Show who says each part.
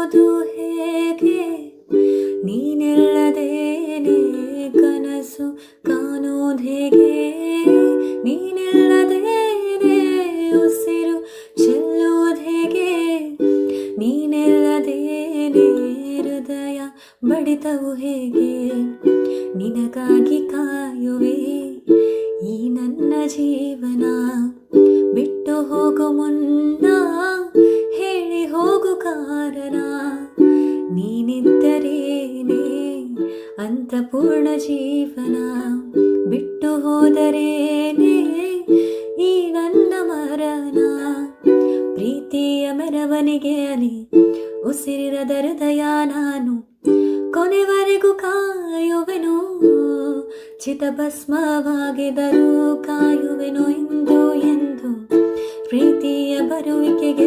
Speaker 1: ಕಾಯೋದು ಹೇಗೆ ನೀನಿಲ್ಲದೇನೆ, ಕನಸು ಕಾಣೋದು ಹೇಗೆ ನೀನಿಲ್ಲದೇನೆ, ಉಸಿರು ಚೆಲ್ಲೋದು ಹೇಗೆ ನೀನಿಲ್ಲದೇನೆ, ಹೃದಯ ಬಡಿತವು ಹೇಗೆ ನಿನಗಾಗಿ ಕಾಯುವೆ ಈ ನನ್ನ ಜೀವನ. ಬಿಟ್ಟು ಹೋಗು ಮುನ್ನ ಹೇಳಿ ಹೋಗು ಕಾರಣ, ನೀನಿದ್ದರೇನೆ ಅಂತಪೂರ್ಣ ಜೀವನ. ಬಿಟ್ಟು ಹೋದರೇನೆ ಈ ನನ್ನ ಮರಣ. ಪ್ರೀತಿಯ ಮೆರವಣಿಗೆಯಲ್ಲಿ ಉಸಿರಿರದ ಹೃದಯ ನಾನು, ಕೊನೆವರೆಗೂ ಕಾಯುವೆನು. ಚಿತಭಸ್ಮವಾಗಿದರೂ ಕಾಯುವೆನು ಇಂದು ಎಂದು. ಪ್ರೀತಿಯ ಬರುವಿಕೆಗೆ